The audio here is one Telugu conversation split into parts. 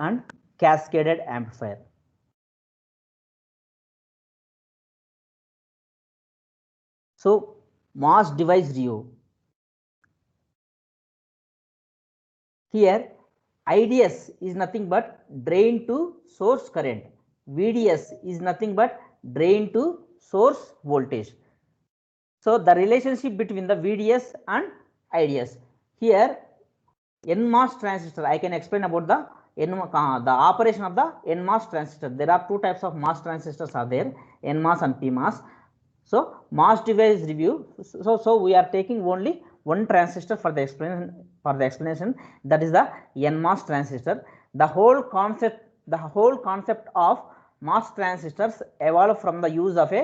and cascaded amplifier. So MOS device review. Here IDS is nothing but drain to source current. VDS is nothing but drain to source voltage. So the relationship between the VDS and IDS. Here NMOS transistor, I can explain about the operation of the NMOS transistor. There are two types of MOS transistors are there, NMOS and PMOS. So MOS device review. So we are taking only one transistor for the explanation. That is the NMOS transistor. The whole concept of MOS transistors evolved from the use of a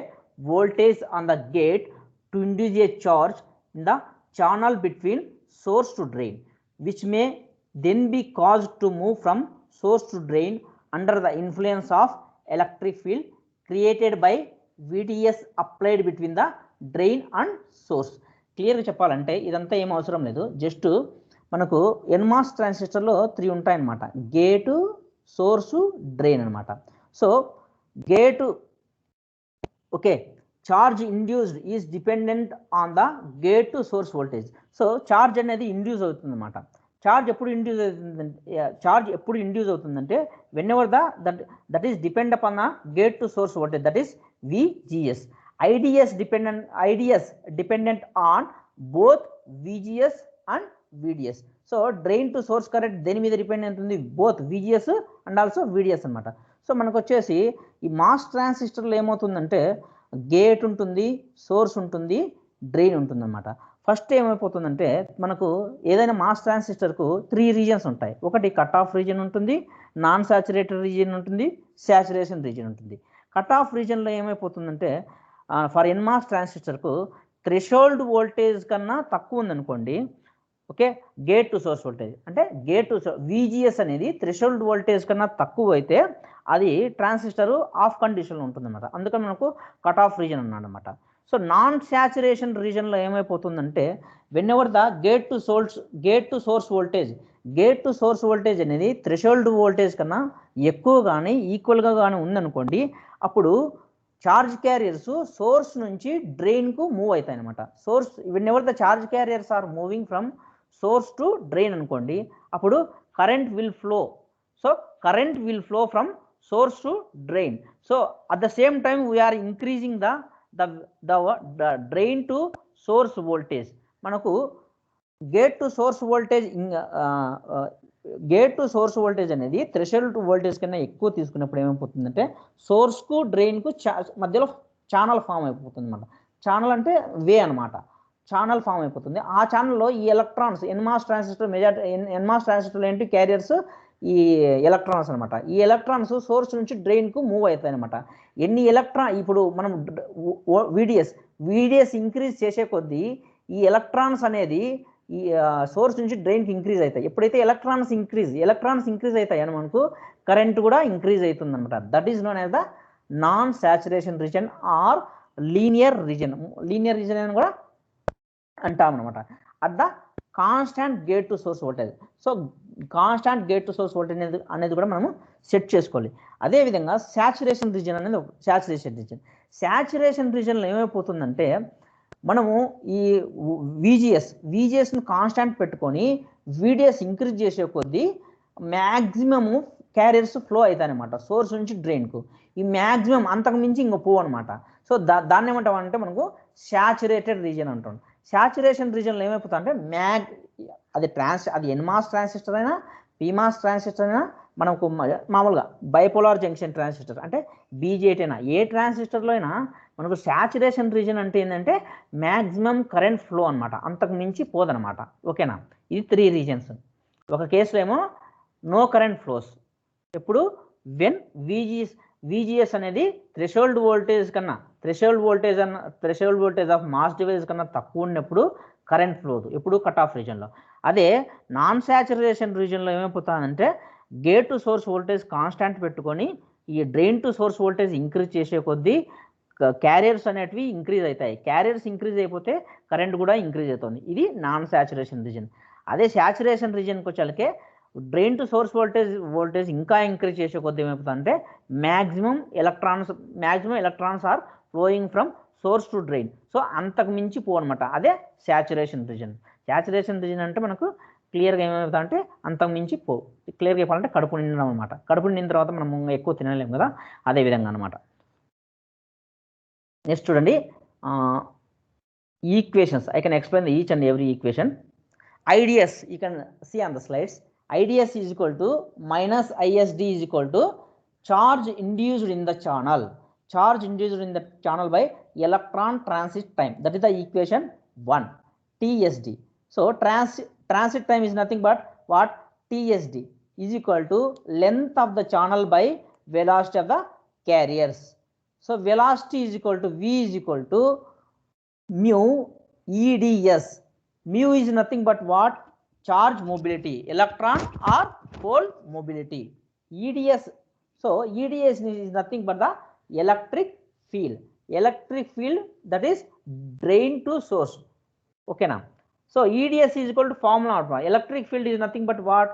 voltage on the gate to induce a charge in the channel between source to drain, which may then be caused to move from source to drain under the influence of electric field created by VDS applied between the drain and source. క్లియర్గా చెప్పాలంటే ఇదంతా ఏం అవసరం లేదు, జస్ట్ మనకు ఎన్మాస్ ట్రాన్సిస్టర్లో 3 ఉంటాయన్నమాట, గేటు, సోర్సు, డ్రైన్ అనమాట. So gate okay, charge induced is dependent on the gate to source voltage. So charge అనేది ఇండ్యూస్ అవుతుంది అనమాట. చార్జ్ ఎప్పుడు ఇండ్యూస్ అవుతుందంటే when ever that is depend upon the gate to source voltage, that is VGS. IDS dependent on both VGS and VDS. So drain to source current దేని మీద డిపెండెంట్ ఉంది, both VGS and also VDS అనమాట. సో మనకు వచ్చేసి ఈ మాస్ ట్రాన్సిస్టర్లో ఏమవుతుందంటే గేట్ ఉంటుంది, సోర్స్ ఉంటుంది, డ్రైన్ ఉంటుంది అనమాట. ఫస్ట్ ఏమైపోతుందంటే మనకు ఏదైనా మాస్ ట్రాన్సిస్టర్కు 3 రీజన్స్ ఉంటాయి. ఒకటి కట్ ఆఫ్ రీజన్ ఉంటుంది, నాన్ సాచురేటెడ్ రీజన్ ఉంటుంది, సాచురేషన్ రీజన్ ఉంటుంది. కట్ ఆఫ్ రీజన్లో ఏమైపోతుందంటే ఫర్ ఎన్మాస్ ట్రాన్సిస్టర్కు థ్రెషోల్డ్ వోల్టేజ్ కన్నా తక్కువ ఉందనుకోండి, okay, gate to source voltage అంటే VGS అనేది థ్రెషోల్డ్ వోల్టేజ్ కన్నా తక్కువ అయితే అది ట్రాన్సిస్టర్ ఆఫ్ కండిషన్లో ఉంటుందన్నమాట. అందుకని మనకు కట్ ఆఫ్ రీజన్ అన్నమాట. సో నాన్ సాచురేషన్ రీజన్లో ఏమైపోతుందంటే whenever the gate to source voltage అనేది థ్రెషోల్డ్ వోల్టేజ్ కన్నా ఎక్కువ కానీ ఈక్వల్గా కానీ ఉందనుకోండి, అప్పుడు చార్జ్ క్యారియర్స్ సోర్స్ నుంచి డ్రైన్కు మూవ్ అవుతాయి అనమాట. Source whenever the charge carriers are moving from source to drain అనుకోండి, అప్పుడు current will flow from source to drain. So at the same time we are increasing the drain to source voltage. మనకు గేట్ టు సోర్స్ వోల్టేజ్ అనేది థ్రెషోల్డ్ వోల్టేజ్ కన్నా ఎక్కువ తీసుకున్నప్పుడు ఏమైపోతుందంటే సోర్స్కు డ్రైన్కు మధ్యలో ఛానల్ ఫామ్ అయిపోతుంది అనమాట. ఛానల్ అంటే వే అనమాట, ఛానల్ ఫామ్ అయిపోతుంది. ఆ ఛానల్లో ఈ ఎలక్ట్రాన్స్ ఎన్మాస్ ట్రాన్సిస్టర్లో ఏంటి క్యారియర్స్ ఈ ఎలక్ట్రాన్స్ అనమాట. ఈ ఎలక్ట్రాన్స్ సోర్స్ నుంచి డ్రైన్కు మూవ్ అవుతాయి అనమాట. ఇప్పుడు మనం వీడిఎస్ ఇంక్రీజ్ చేసే కొద్దీ ఈ ఎలక్ట్రాన్స్ అనేది ఈ సోర్స్ నుంచి డ్రైన్కి ఇంక్రీజ్ అవుతాయి. ఎప్పుడైతే ఎలక్ట్రాన్స్ ఇంక్రీజ్ అవుతాయి అని మనకు కరెంట్ కూడా ఇంక్రీజ్ అవుతుంది అనమాట. That is known as the non saturation region or linear region అని కూడా అంటాం అనమాట. At the constant gate to source voltage. So constant gate to source voltage అనేది కూడా మనము సెట్ చేసుకోవాలి. అదేవిధంగా సాచురేషన్ రీజన్ అనేది సాచురేషన్ రీజన్లో ఏమైపోతుందంటే మనము ఈ VGSను కాన్స్టాంట్ పెట్టుకొని VDS ఇంక్రీజ్ చేసే కొద్దీ మ్యాక్సిమము క్యారియర్స్ ఫ్లో అవుతాయి అనమాట సోర్స్ నుంచి డ్రైన్కు. ఈ మ్యాక్సిమం అంతకు మించి ఇంకో పో అనమాట. సో దాన్ని ఏమంటాం అంటే మనకు సాచురేటెడ్ రీజన్ అంటాం. సాచురేషన్ రీజన్లో ఏమైపోతా అంటే అది ఎన్మాస్ ట్రాన్సిస్టర్ అయినా PMOS ట్రాన్సిస్టర్ అయినా మనకు మామూలుగా బైపోలార్ జంక్షన్ ట్రాన్సిస్టర్ అంటే BJT అయినా ఏ ట్రాన్సిస్టర్లో అయినా మనకు సాచురేషన్ రీజన్ అంటే ఏంటంటే మ్యాక్సిమం కరెంట్ ఫ్లో అనమాట, అంతకు మించి పోదనమాట. ఓకేనా, ఇది 3 రీజన్స్. ఒక కేసులో ఏమో నో కరెంట్ ఫ్లోస్, ఎప్పుడు వెన్ VGS అనేది threshold voltage of MOS device కన్నా తక్కువ ఉన్నప్పుడు కరెంట్ ఫ్లో, ఎప్పుడు కట్ ఆఫ్ రీజన్లో. అదే నాన్ సాచురేషన్ రీజన్లో ఏమైపోతుందంటే gate to source voltage constant పెట్టుకొని ఈ drain to source voltage increase చేసే కొద్దీ క్యారియర్స్ అనేటివి ఇంక్రీజ్ అవుతాయి. క్యారియర్స్ ఇంక్రీజ్ అయిపోతే కరెంట్ కూడా ఇంక్రీజ్ అవుతుంది. ఇది నాన్ సాచురేషన్ రీజన్. అదే సాచురేషన్ రీజన్కి వచ్చేసరికి డ్రైన్ టు సోర్స్ వోల్టేజ్ ఇంకా ఇంక్రీజ్ చేసే కొద్ది ఏమైపోతుందంటే maximum electrons are flowing from source to drain. So అంతకు మించి అనమాట. అదే శాచురేషన్ రీజన్. శాచురేషన్ రీజన్ అంటే మనకు క్లియర్గా ఏమవుతుంది అంటే అంతకు మించి క్లియర్గా చెప్పాలంటే కడుపు నిండడం అనమాట. కడుపు నిండిన తర్వాత మనం ఎక్కువ తినలేము కదా, అదే విధంగా అనమాట. నెక్స్ట్ చూడండి, equations. I can explain each and every equation. IDS, you can see on the slides. IDS is equal to minus ISD is equal to charge induced in the channel. Charge induced in the channel by electron transit time. That is the equation 1. TSD. So transit time is nothing but what? TSD is equal to length of the channel by velocity of the carriers. So velocity is equal to V is equal to mu EDS. Mu is nothing but what? Charge mobility, electron or hole mobility. EDS, so EDS is nothing but the electric field. Electric field, that is drain to source. Okay now. So EDS is equal to formula of electric field is nothing but what?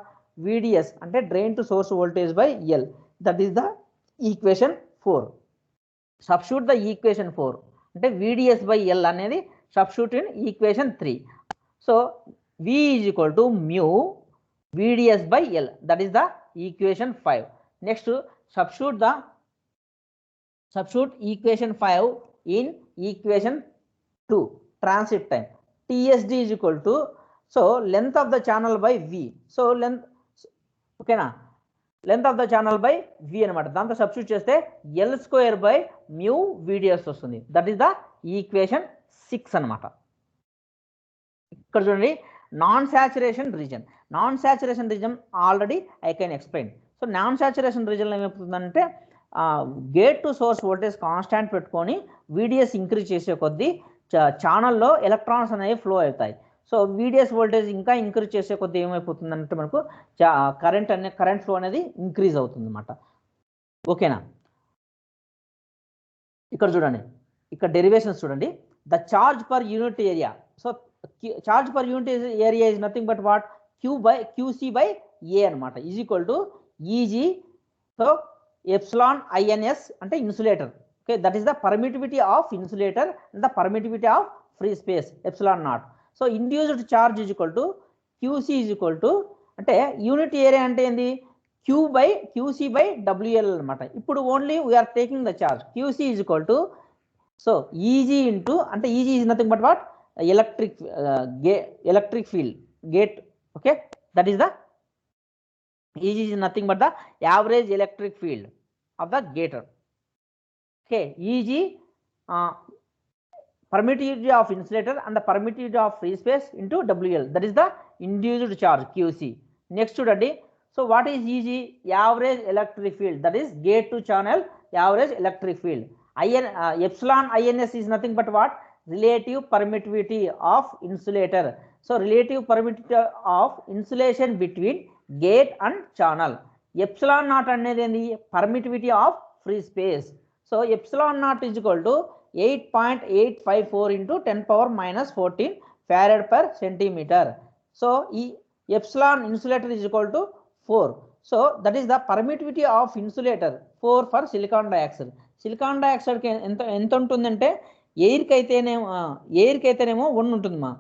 VDS, ante drain to source voltage by L. That is the equation 4. Substitute the equation 4 అంటే VDS by L అనేది substitute in equation 3. So V is equal to mu VDS by L. That is the equation 5. Next substitute equation 5 in equation 2. Transit time. TSD is equal to, so length of the channel by V. So length, okay na, length of the channel by V అనమాట. దాంతో సబ్స్టిట్యూట్ చేస్తే L square by mu VDS వస్తుంది. దట్ ఈస్ ద ఈక్వేషన్ 6 అనమాట. ఇక్కడ చూడండి, non saturation region. Non saturation region already I can explain. So non saturation రీజన్లో ఏమవుతుందంటే gate to source voltage constant పెట్టుకొని VDS ఇంక్రీజ్ చేసే కొద్దీ ఛానల్లో ఎలక్ట్రాన్స్ అనేవి ఫ్లో అవుతాయి. సో VDS వోల్టేజ్ ఇంకా ఇంక్రీజ్ చేసే కొద్దీ ఏమైపోతుందంటే మనకు కరెంట్ ఫ్లో అనేది ఇంక్రీజ్ అవుతుంది అన్నమాట. ఓకేనా? ఇక్కడ చూడండి, ఇక్కడ డెరివేషన్స్ చూడండి. The charge per unit area. So charge per unit area is nothing but what? QC by A అనమాట, is equal to EG. So epsilon INS అంటే insulator. Okay, that is the permittivity of insulator and the permittivity of free space epsilon naught. So induced charge is equal to QC is equal to, అంటే యూనిట్ ఏరియా అంటే ఏంది? QC by WL అనమాట. ఇప్పుడు only we are taking the charge. QC is equal to, so EG into, అంటే EG is nothing but what? Electric field gate. Okay, that is the EG is nothing but the average electric field of the getter. Okay, EG permittivity of insulator and the permittivity of free space into WL, that is the induced charge QC. Next study, so what is EG? Average electric field, that is gate to channel average electric field. Epsilon INS is nothing but what? Relative permittivity of insulator. So relative permittivity of insulation between gate and channel. Epsilon naught అనేది permittivity of free space. So epsilon naught is equal to 8.854 into 10 power minus 14 farad per centimeter. So epsilon insulator is equal to 4. So that is the permittivity of insulator 4 for silicon dioxide. Silicon dioxide ఎంత ఉంటుందంటే ఎయిర్ కి అయితేనేమో 1 ఉంటుందమ్మా.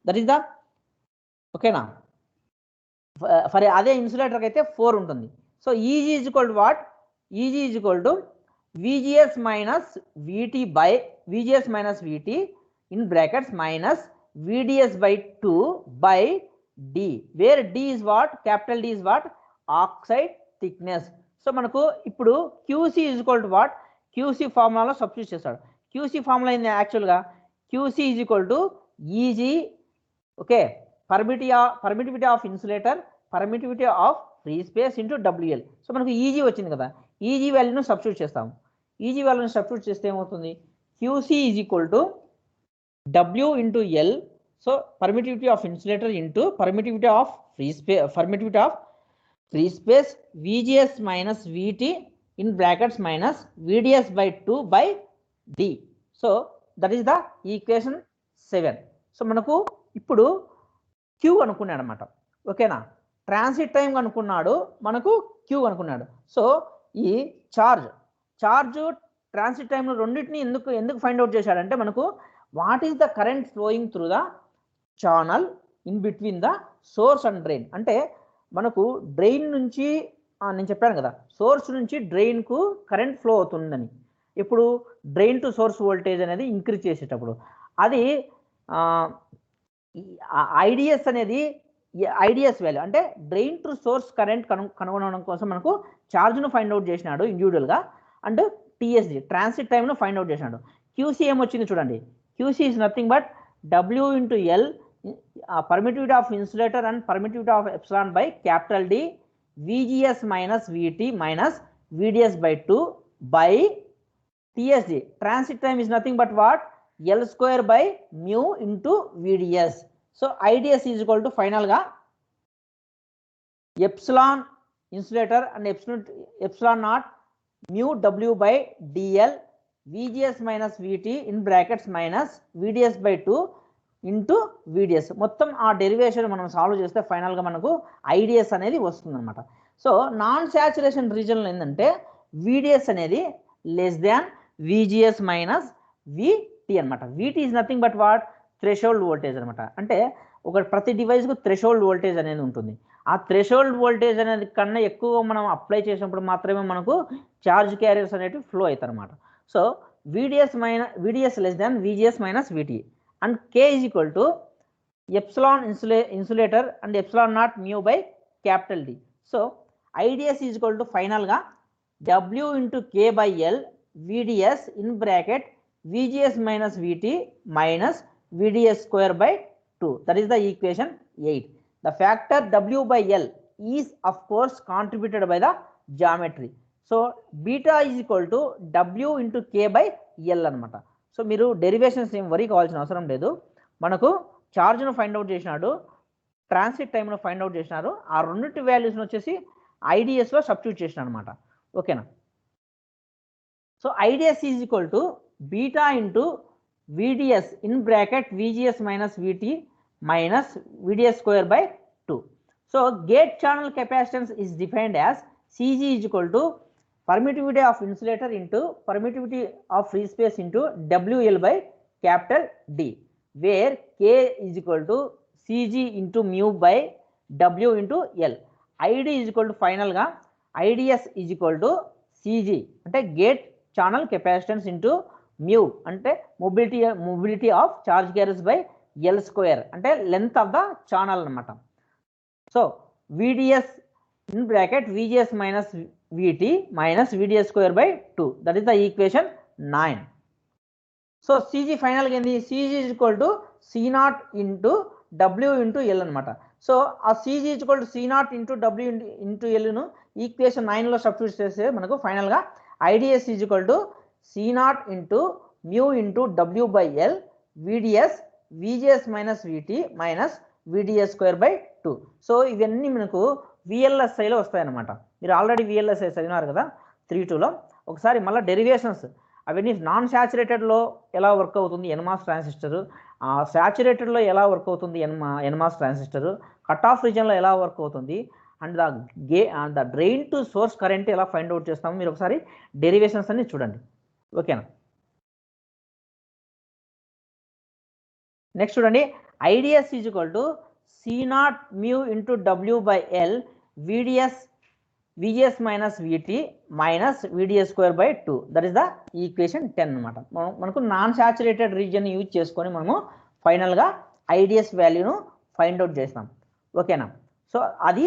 దట్ ఈస్ ద, ఓకేనా, ఫర్ అదే ఇన్సులేటర్ అయితే 4 ఉంటుంది. So EG is equal to what? EG is equal to VGS minus VT in brackets minus VDS by 2 by D, where D is what? Capital D is what? Oxide thickness. So మనకు ఇప్పుడు QC is equal to what? QC ఫార్ములాలో సబ్స్టిట్యూట్ చేస్తాడు. QC ఫార్ములా ఏంది యాక్చువల్గా? QC is equal to EG, okay, permittivity of insulator, permittivity of free space into WL. So మనకు EG వచ్చింది కదా, EG వాల్యూను సబ్స్టిట్యూట్ చేస్తాము. EG వాల్యూను సబ్స్టిట్యూట్ చేస్తే ఏమవుతుంది? QC is equal to W into L. So permittivity of insulator into permittivity of free space VGS minus VT in brackets minus VDS by 2 by D. So that is the equation 7. So మనకు ఇప్పుడు Q అనుకున్నాడు అనమాట. ఓకేనా? ట్రాన్సిట్ టైం కనుక్కున్నాడు, మనకు క్యూ కనుక్కున్నాడు. సో ఈ చార్జ్ ట్రాన్సిట్ టైంలో రెండింటిని ఎందుకు ఫైండ్ అవుట్ చేశాడంటే మనకు what is the current flowing through the channel in between the source and drain. అంటే మనకు డ్రైన్ నుంచి నేను చెప్పాను కదా, సోర్స్ నుంచి డ్రైన్కు కరెంట్ ఫ్లో అవుతుందని. ఇప్పుడు డ్రైన్ టు సోర్స్ వోల్టేజ్ అనేది ఇంక్రీజ్ చేసేటప్పుడు అది ఐడిఎస్ అనేది ఐడిఎస్ వాల్యూ అంటే డ్రైన్ టు సోర్స్ కరెంట్ కనుగొనడం కోసం మనకు ఛార్జ్ను ఫైండ్ అవుట్ చేసినాడు ఇండివిజువల్గా, అండ్ టీఎస్డి ట్రాన్సిట్ టైమ్ను ఫైండ్ అవుట్ చేసినాడు. క్యూసీ ఏమొచ్చింది చూడండి, QC is nothing but W into L permittivity of insulator and permittivity of epsilon by capital D VGS minus VT minus VDS by 2 by TSD. Transit time is nothing but what? L square by mu into VDS. So IDS is equal to final ga epsilon insulator and epsilon naught mu W by DL VGS minus VT in brackets minus VDS by 2 into VDS. మొత్తం ఆ డెరివేషన్ మనం సాల్వ్ చేస్తే ఫైనల్గా మనకు ఐడిఎస్ అనేది వస్తుంది అనమాట. సో నాన్ శాచురేషన్ రీజన్లో ఏంటంటే VDS అనేది less than VGS minus VT అనమాట. VT is nothing but what? Threshold voltage అనమాట. అంటే ప్రతి డివైస్కు థ్రెషోల్డ్ వోల్టేజ్ అనేది ఉంటుంది. ఆ థ్రెషోల్డ్ వోల్టేజ్ అనేది కన్నా ఎక్కువ మనం అప్లై చేసినప్పుడు మాత్రమే మనకు ఛార్జ్ క్యారియర్స్ అనేవి ఫ్లో అవుతాయి అనమాట. So VDS less than VGS minus VT and K is equal to epsilon insulator and epsilon naught mu by capital D. So IDS is equal to final ga W into K by L VDS in bracket VGS minus VT minus VDS square by 2. That is the equation 8. The factor W by L is of course contributed by the geometry. So beta is equal to W into K by L అనమాట. సో మీరు డెరివేషన్స్ ఏం వరీ కావాల్సిన అవసరం లేదు. మనకు ఛార్జ్ను ఫైండ్ అవుట్ చేసినాడు, ట్రాన్సిట్ టైంను ఫైండ్ అవుట్ చేసినారు, ఆ రెండింటి వాల్యూస్ని వచ్చేసి ఐడిఎస్లో సబ్స్టిట్యూట్ చేసిన అనమాట. ఓకేనా? So IDS is equal to beta into VDS in bracket VGS minus VT minus VDS square by 2. So gate channel capacitance is defined as CG is equal to permittivity of insulator into permittivity of free space into WL by capital D, where K is equal to CG into mu by W into L. ID is equal to final ga IDS is equal to CG అంటే gate channel capacitance into mu అంటే mobility of charge carriers by L square అంటే length of the channel అనమాట. So VDS in bracket VGS minus VT minus VDS square by 2. That is the equation 9. So CG final again, CG is equal to C0 into W into L అనమాట. సో ఆ CG is equal to C0 into W into L ను ఈక్వేషన్ 9లో సబ్స్టిట్యూట్ చేస్తే మనకు ఫైనల్గా IDS is equal to C0 into mu into W by L VDS VGS minus VT minus VDS square by 2. So ఇవన్నీ మనకు VLSIలో వస్తాయన్నమాట. మీరు ఆల్రెడీ VLSI చదివినారు కదా 3-2లో. ఒకసారి మళ్ళీ డెరివేషన్స్ అవన్నీ నాన్ శాచురేటెడ్లో ఎలా వర్క్ అవుతుంది NMOS ట్రాన్సిస్టర్, శాచురేటెడ్లో ఎలా వర్క్ అవుతుంది NMOS ట్రాన్సిస్టర్, కట్ ఆఫ్ రీజన్లో ఎలా వర్క్ అవుతుంది, and the drain to source current ఎలా ఫైండ్ అవుట్ చేస్తాము, మీరు ఒకసారి డెరివేషన్స్ అన్ని చూడండి. ఓకేనా? నెక్స్ట్ చూడండి, IDS is equal to C0 mu into W by L VGS minus VT minus VDS square by 2. That is the equation 10 అనమాట. మనకు నాన్ శాచురేటెడ్ రీజియన్ యూజ్ చేసుకొని మనము ఫైనల్గా ఐడిఎస్ వాల్యూను ఫైండ్ అవుట్ చేస్తాం. ఓకేనా? సో అది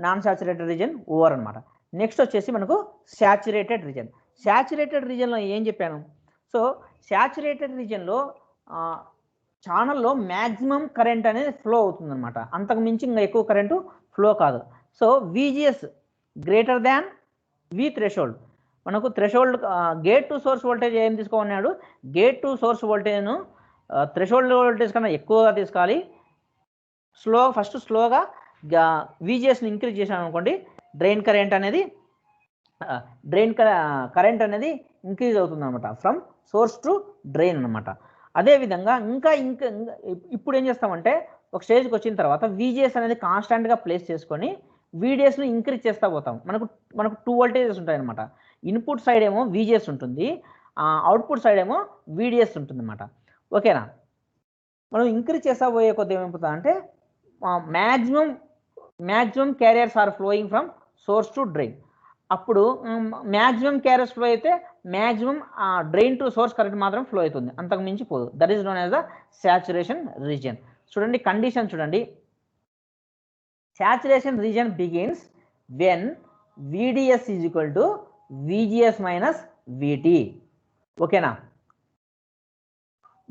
నాన్ శాచురేటెడ్ రీజియన్ ఓవర్ అనమాట. నెక్స్ట్ వచ్చేసి మనకు శాచురేటెడ్ రీజియన్. శాచురేటెడ్ రీజియన్లో ఏం చెప్పాను? సో శాచురేటెడ్ రీజియన్లో ఛానల్లో మ్యాక్సిమం కరెంట్ అనేది ఫ్లో అవుతుందన్నమాట. అంతకు మించి ఇంకా ఎక్కువ కరెంటు ఫ్లో కాదు. So VGS greater than V threshold. మనకు థ్రెషోల్డ్ గేట్ టు సోర్స్ వోల్టేజ్ ఏం తీసుకోమన్నాడు? గేట్ టు సోర్స్ వోల్టేజ్ను థ్రెషోల్డ్ వోల్టేజ్ కన్నా ఎక్కువగా తీసుకోవాలి. ఫస్ట్ స్లోగా VGSని ఇంక్రీజ్ చేసాను అనుకోండి, డ్రైన్ కరెంట్ అనేది ఇంక్రీజ్ అవుతుంది అనమాట, ఫ్రమ్ సోర్స్ టు డ్రైన్ అనమాట. అదేవిధంగా ఇంకా ఇప్పుడు ఏం చేస్తామంటే ఒక స్టేజ్కి వచ్చిన తర్వాత VGS అనేది కాన్స్టాంట్గా ప్లేస్ చేసుకొని VDSను ఇంక్రీజ్ చేస్తూ పోతాం. మనకు 2 వోల్టేజెస్ ఉంటాయి అనమాట. ఇన్పుట్ సైడ్ ఏమో VGS ఉంటుంది, అవుట్పుట్ సైడ్ ఏమో VDS ఉంటుంది అనమాట. ఓకేనా? మనం ఇంక్రీజ్ చేస్తా పోయే కొద్ది ఏమైపోతుంది అంటే maximum carriers are flowing from source to drain. అప్పుడు మ్యాక్సిమం క్యారియర్స్ ఫ్లో అయితే maximum drain to source current మాత్రం ఫ్లో అవుతుంది, అంతకు మించి పోదు. That is known as the saturation region. చూడండి కండిషన్ చూడండి. Saturation region begins when VDS is equal to VGS minus VT. ఓకేనా?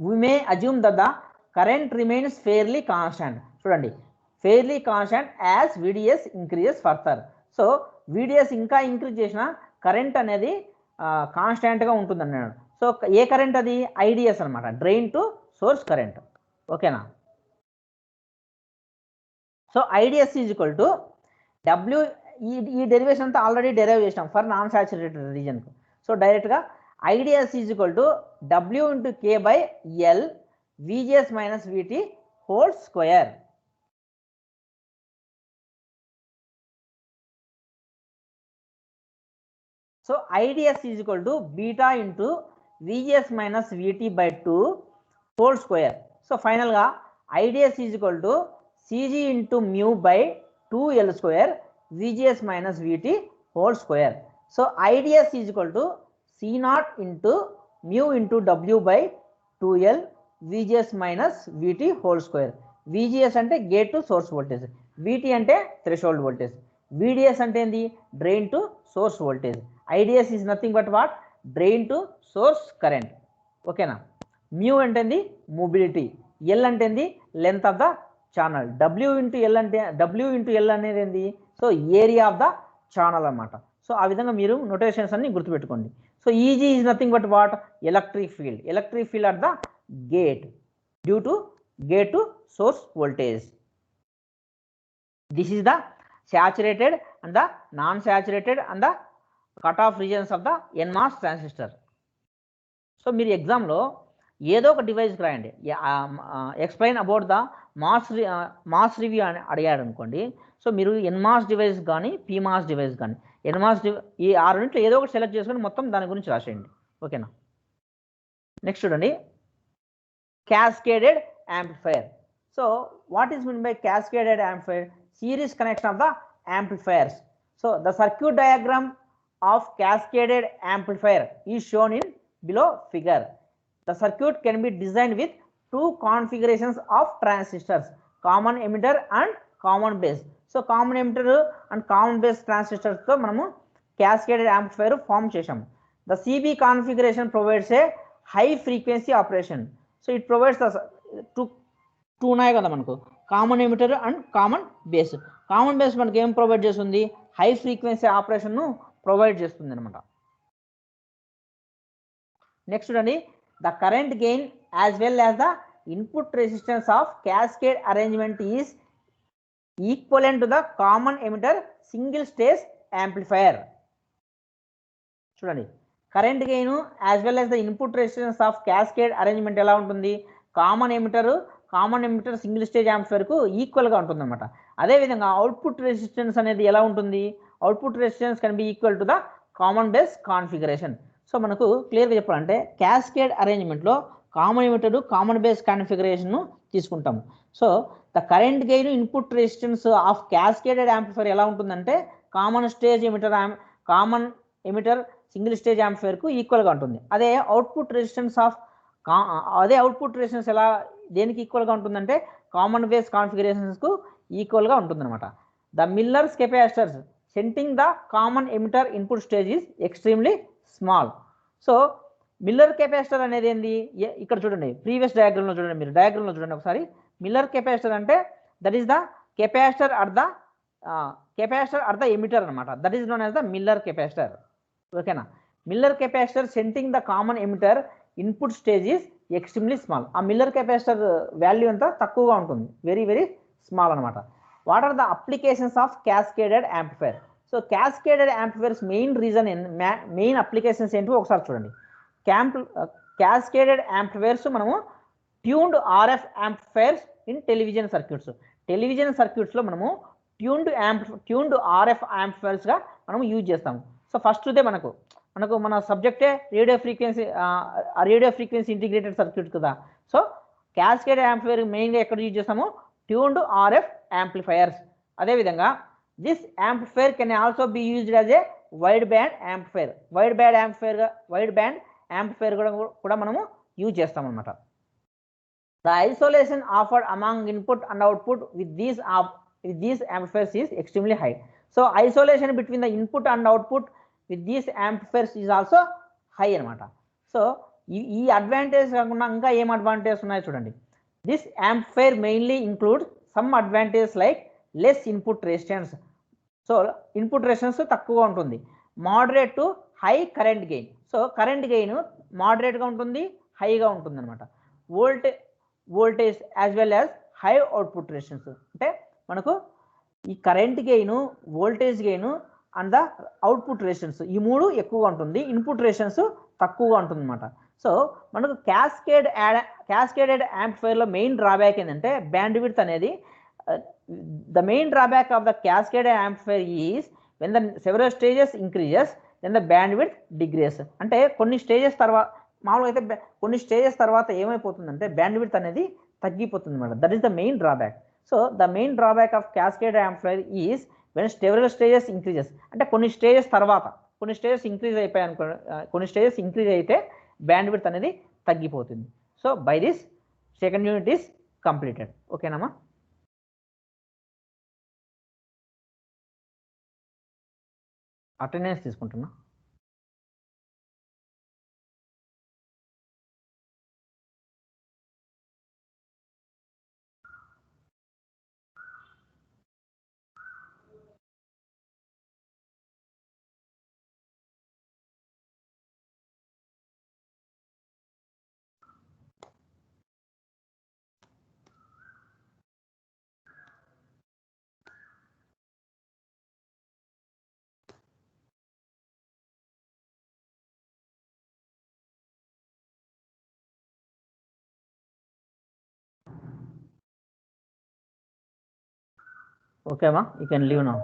we may assume that the current remains fairly constant. చూడండి, fairly constant as VDS increases further. So VDS ఇంకా ఇంక్రీజ్ చేసిన కరెంట్ అనేది కాన్స్టాంట్గా ఉంటుంది అన్నాడు. సో ఏ కరెంట్ అది? IDS అనమాట, డ్రైన్ టు సోర్స్ కరెంట్. ఓకేనా? So IDS is equal to W. ఈ డెరివేషన్ అంతా ఆల్రెడీ డెరైవ్ చేసినాం ఫర్ నాన్ సాచురేటెడ్ రీజన్కు. సో డైరెక్ట్గా IDS is equal to W into K by L VGS minus VT whole square. So IDS is equal to beta into VGS minus VT by 2 whole square. So ఫైనల్గా IDS is equal to CG into mu by 2L square VGS minus VT whole square. So IDS is equal to C0 into mu into W by 2L VGS minus VT whole square. VGS అంటే gate to source voltage, VT అంటే థ్రెషోల్డ్ వోల్టేజ్, VDS అంటే ఏంది? Drain to source voltage. IDS is nothing but what? Drain to source current. ఓకేనా? మ్యూ అంటే మొబిలిటీ, L అంటే length of the channel, W into L అనేది ఏంది? So area of the channel అన్నమాట. సో ఆ విధంగా మీరు నోటేషన్స్ అన్ని గుర్తుపెట్టుకోండి. So EG is nothing but what? Electric field at the gate due to gate to source voltage. This is the saturated and the non-saturated and the cutoff regions of the NMOS transistor. So మీరు ఎగ్జామ్లో ఏదో ఒక డివైస్కి రాయండి, explain about the mass review అని అడిగాడు అనుకోండి. సో మీరు NMOS డివైస్ కానీ PMOS డివైస్ కానీ ఈ 6 ఏదో ఒకటి సెలెక్ట్ చేసుకొని మొత్తం దాని గురించి రాసేయండి. ఓకేనా? నెక్స్ట్ చూడండి, cascaded amplifier. So what is mean by cascaded amplifier? Series connection of the amplifiers. So the circuit diagram of cascaded amplifier is shown in below figure. The circuit can be designed with 2 configurations of transistors, common emitter and common base. So common emitter and common base transistors తో మనము cascaded amplifier form చేశాము. The CB configuration provides a high frequency operation. So it provides the two ఉన్నాయి కదా మనకు, common emitter and common base. Common base మనకి ఏం ప్రొవైడ్ చేస్తుంది? హై ఫ్రీక్వెన్సీ ఆపరేషన్ను ప్రొవైడ్ చేస్తుంది అనమాట. నెక్స్ట్ చూడండి, the current gain as well as the input resistance of cascade arrangement is equivalent to the common emitter single stage amplifier. చూడండి, current gain as well as the input resistance of cascade arrangement ఎలా ఉంటుంది? కామన్ ఎమిటర్ సింగిల్ స్టేజ్ యాంప్లిఫైయర్కు ఈక్వల్గా ఉంటుంది అనమాట. అదేవిధంగా అవుట్పుట్ రెసిస్టెన్స్ అనేది ఎలా ఉంటుంది? Output resistance can be equal to the common base configuration. So మనకు క్లియర్గా చెప్పాలంటే క్యాస్కేడ్ అరేంజ్మెంట్లో కామన్ ఎమిటర్ కామన్ బేస్ కాన్ఫిగరేషన్ను తీసుకుంటాము. So the current gain input resistance of cascaded amplifier ఎలా ఉంటుందంటే కామన్ ఎమిటర్ సింగిల్ స్టేజ్ యాంప్లిఫైయర్కు ఈక్వల్గా ఉంటుంది. అదే అవుట్పుట్ రెసిస్టెన్స్ ఎలా దేనికి ఈక్వల్గా ఉంటుందంటే కామన్ బేస్ కాన్ఫిగరేషన్స్కు ఈక్వల్గా ఉంటుందన్నమాట. The Miller's capacitors shunting the common emitter input stage is extremely small. So Miller capacitor అనేది ఏంది? ఇక్కడ చూడండి, ప్రీవియస్ డయాగ్రామ్లో చూడండి, మీరు డయాగ్రామ్లో చూడండి ఒకసారి. మిల్లర్ కెపాసిటర్ అంటే that is the capacitor at the emitter అనమాట. That is known as the Miller capacitor. ఓకేనా? Miller capacitor shunting the common emitter input stage is extremely small. ఆ మిల్లర్ కెపాసిటర్ వాల్యూ అంతా తక్కువగా ఉంటుంది, వెరీ వెరీ స్మాల్ అనమాట. What are the applications of cascaded amplifier? So cascaded amplifiers main applications ఏంటో ఒకసారి చూడండి. క్యాస్కేడెడ్ యాంప్లిఫైర్స్ మనము tuned RF amplifiers in television circuits. Television సర్క్యూట్స్లో మనము ట్యూన్డ్ ఆర్ఎఫ్ యాంప్లిఫైర్స్గా మనం యూజ్ చేస్తాము. సో ఫస్ట్దే మన సబ్జెక్టే రేడియో ఫ్రీక్వెన్సీ ఇంటిగ్రేటెడ్ సర్క్యూట్ కదా. సో క్యాస్కేడ్ యాంప్లిఫైర్ మెయిన్గా ఎక్కడ యూజ్ చేస్తాము? Tuned RF amplifiers. అదేవిధంగా this amplifier can also be used as a wide band amplifier. Wide band amplifier కూడా మనము యూజ్ చేస్తాం అనమాట. The isolation offered among input and output with these amplifiers is extremely high. So isolation between the input and output with these amplifiers is also high అనమాట. సో ఈ అడ్వాంటేజ్ కాకుండా ఇంకా ఏం అడ్వాంటేజ్ ఉన్నాయో చూడండి. This amplifier mainly include some advantage like less input resistance. So input resistance తక్కువగా ఉంటుంది. Moderate to high current gain. So current gain మోడరేట్గా ఉంటుంది, హైగా ఉంటుంది అనమాట. Voltage as well as high output resistance. అంటే మనకు ఈ current gain, voltage gain and the output resistance ఈ మూడు ఎక్కువగా ఉంటుంది, ఇన్పుట్ రెసిస్టెన్స్ తక్కువగా ఉంటుంది అనమాట. సో మనకు క్యాస్కేడెడ్ యాంప్లిఫైర్లో మెయిన్ డ్రాబ్యాక్ ఏంటంటే బ్యాండ్ విడ్త్ అనేది. The main drawback of the cascaded amplifier is when the several stages increases then the bandwidth degrades. అంటే కొన్ని స్టేజెస్ తర్వాత మామూలుగా అయితే కొన్ని స్టేజెస్ తర్వాత ఏమైపోతుందంటే బ్యాండ్ విడ్త్ అనేది తగ్గిపోతుంది అనమాట. That is the main drawback. So the main drawback of cascade amplifier is when several stages increases. అంటే కొన్ని స్టేజెస్ ఇంక్రీజ్ అయితే బ్యాండ్ విడ్త్ అనేది తగ్గిపోతుంది. So by this second unit is completed. ఓకేనమ్మా? అటెండెన్స్ తీసుకుంటున్నా. Okay, ma, you can leave now.